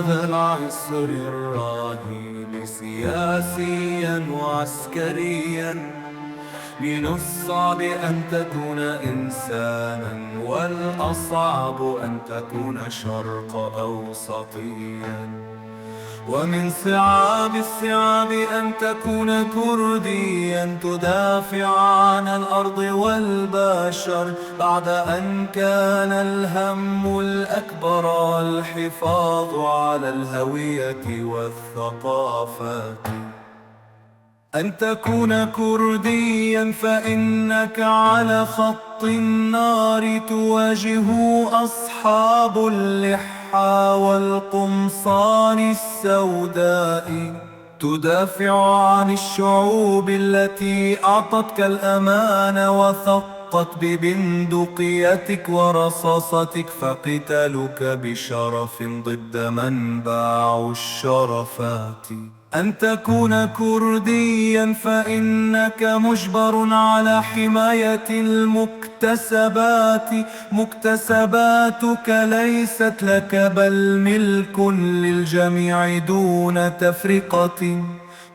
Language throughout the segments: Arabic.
هذا العصر الرهيب سياسيا وعسكريا، من الصعب أن تكون إنسانا والأصعب أن تكون شرق أوسطيا، ومن صعاب الصعاب أن تكون كرديا تدافع عن الأرض والبشر، بعد أن كان الهم الأكبر الحفاظ على الهوية والثقافة. أن تكون كرديا فإنك على خط النار تواجه أصحاب اللحى والقمصان السوداء، تدافع عن الشعوب التي أعطتك الأمان وثقت ببندقيتك ورصاصتك، فقتالك بشرف ضد من باعوا الشرفات. أن تكون كرديا فإنك مجبر على حماية المكتسبات، مكتسباتك ليست لك بل ملك للجميع دون تفرقة،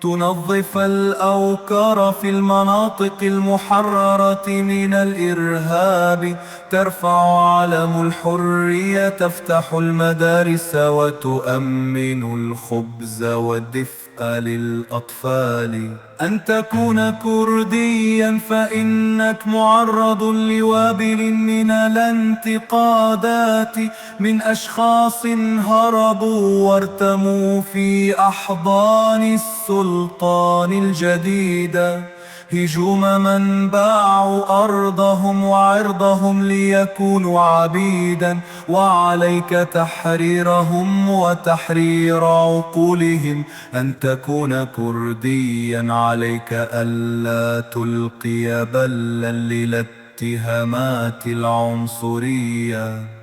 تنظف الأوكار في المناطق المحررة من الإرهاب، ترفع علم الحرية، تفتح المدارس وتؤمن الخبز والدفء للأطفال. أن تكون كرديا فإنك معرض لوابل من الانتقادات من أشخاص هربوا وارتموا في أحضان السلطان الجديدة، هجوم من باعوا أرضهم وعرضهم ليكونوا عبيدا، وعليك تحريرهم وتحرير عقولهم. أن تكون كرديا عليك ألا تلقي بلا للاتهامات العنصرية،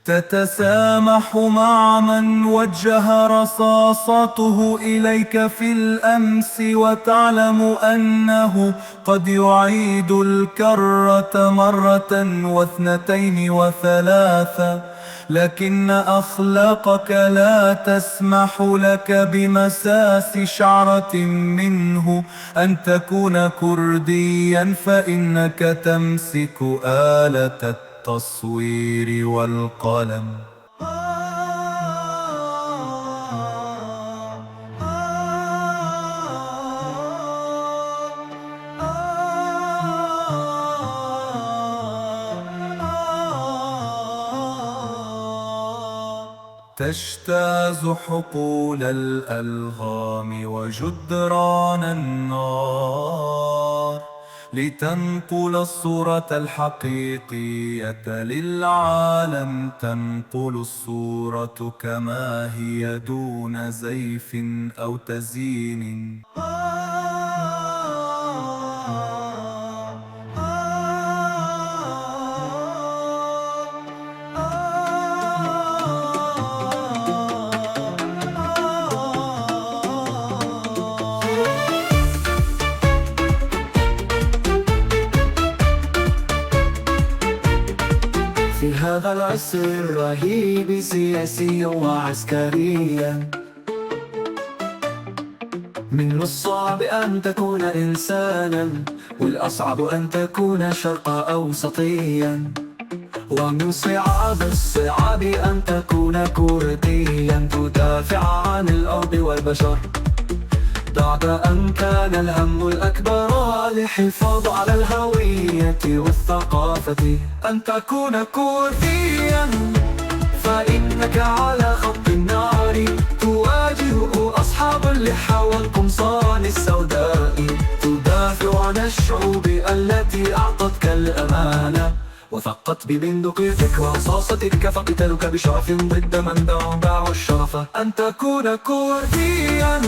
تتسامح مع من وجه رصاصته إليك في الأمس، وتعلم أنه قد يعيد الكرة مرة واثنتين وثلاثة، لكن أخلاقك لا تسمح لك بمساس شعرة منه. أن تكون كرديا فإنك تمسك آلة التصوير والقلم. تجتاز حقول الألغام وجدران النار، لتنقل الصورة الحقيقية للعالم، تنقل الصورة كما هي دون زيف أو تزيين. في هذا العصر الرهيب سياسيا وعسكريا، من الصعب أن تكون إنسانا والأصعب أن تكون شرق أوسطيا، ومن صعاب الصعاب أن تكون كرديا تدافع عن الأرض والبشر، بعد أن كان الهم الأكبر الحفاظ على الهوية والثقافة. أن تكون كرديا فإنك على خط النار تواجه أصحاب اللحى والقمصان السوداء، تدافع عن الشعوب التي أعطتك الأمانة وثقت ببندقيتك ورصاصتك، فقتالك بشرف ضد من باعوا الشرف. أن تكون كرديا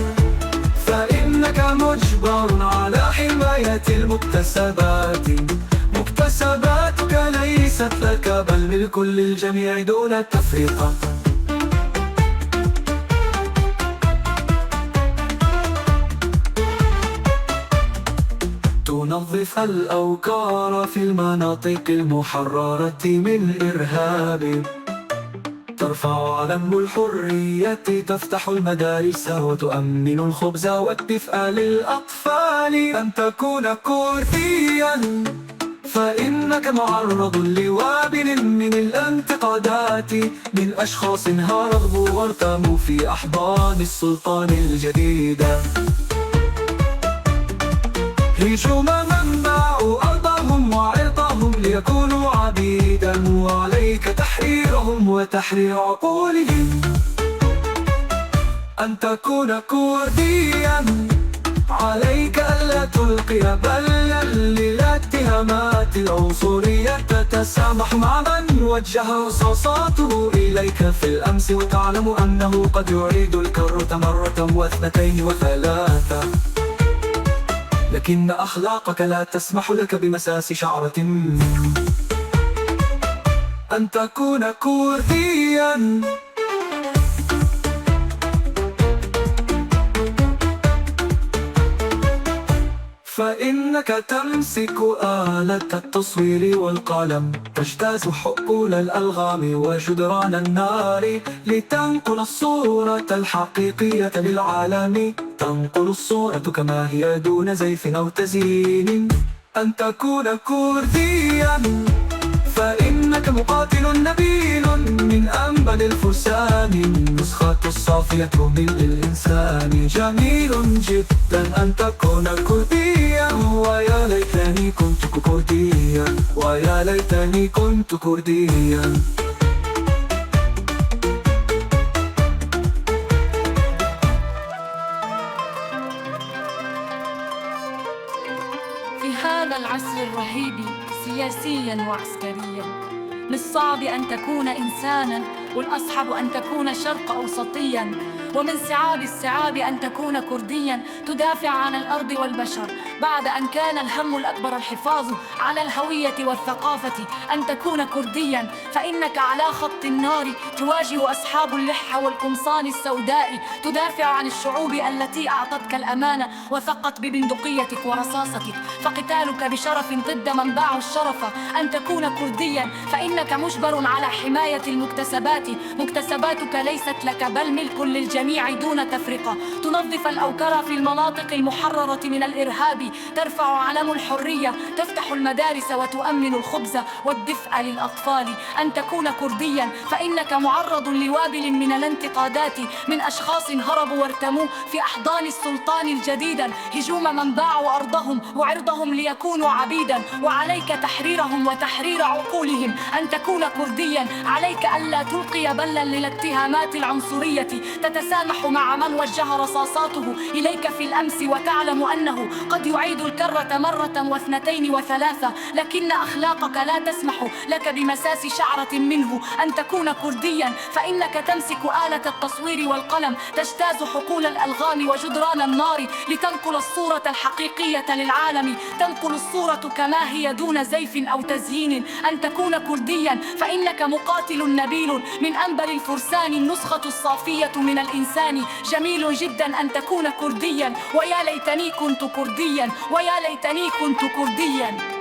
فإنك مجبر على حماية المكتسبات، مكتسباتك ليست لك بل ملك للجميع دون تفرقة، تنظف الأوكار في المناطق المحررة من الإرهاب، ترفع علم الحرية، تفتح المدارس وتؤمن الخبز والدفء للأطفال. أن تكون كرديا فإنك معرض لوابل من الانتقادات، من أشخاص هربوا وارتموا في أحضان السلطان الجديد. هجوم من باعوا أرضهم وعرضهم ليكونوا عبيدا، وعليك تحريرهم وتحرير عقولهم. أن تكون كرديا عليك ألا تلقي بلا للاتهامات العنصرية، تتسامح مع من وجه رصاصاته إليك في الأمس، وتعلم أنه قد يعيد الكرة مرة واثنتين وثلاثة، لكن أخلاقك لا تسمح لك بمساس شعرة. أن تكون كرديا فإنك تمسك آلة التصوير والقلم، تجتاز حقول الألغام وجدران النار، لتنقل الصورة الحقيقية للعالم، تنقل الصورة كما هي دون زيف أو تزيين. أن تكون كرديا فإنك مقاتل نبيل من أنبل الفرسان، النسخة الصافية من الإنسان. جميل جدا أن تكون كرديا، ويا ليتني كنت كرديا، ويا ليتني كنت كرديا. في هذا العصر الرهيب سياسيا وعسكريا، من الصعب أن تكون إنسانا، والأصعب أن تكون شرق أوسطيا، ومن صعاب الصعاب أن تكون كرديا تدافع عن الأرض والبشر، بعد أن كان الهم الأكبر الحفاظ على الهوية والثقافة. أن تكون كرديا فإنك على خط النار تواجه أصحاب اللحى والقمصان السوداء، تدافع عن الشعوب التي أعطتك الأمانة وثقت ببندقيتك ورصاصتك، فقتالك بشرف ضد من باعوا الشرف. أن تكون كرديا فإنك مجبر على حماية المكتسبات، مكتسباتك ليست لك بل ملك للجميع دون تفرقة، تنظف الأوكرة في المناطق المحررة من الإرهاب، ترفع علم الحرية، تفتح المدارس وتؤمن الخبز والدفء للأطفال. أن تكون كرديا فإنك معرض لوابل من الانتقادات، من أشخاص هربوا وارتموا في أحضان السلطان الجديد، هجوم من باعوا أرضهم وعرضهم ليكونوا عبيدا، وعليك تحريرهم وتحرير عقولهم. أن تكون كرديا عليك ألا تلقي بلا للاتهامات العنصرية، تتسامح مع من وجه رصاصاته إليك في الأمس، وتعلم أنه قد يعيد الكرة مرة واثنتين وثلاثة، لكن أخلاقك لا تسمح لك بمساس شعرة منه. أن تكون كرديا فإنك تمسك آلة التصوير والقلم، تجتاز حقول الألغام وجدران النار، لتنقل الصورة الحقيقية للعالم، تنقل الصورة كما هي دون زيف أو تزيين. أن تكون كرديا فإنك مقاتل نبيل من أنبل الفرسان، النسخة الصافية من الإنسان. جميل جدا أن تكون كرديا، ويا ليتني كنت كرديا، ويا ليتني كنت كرديا.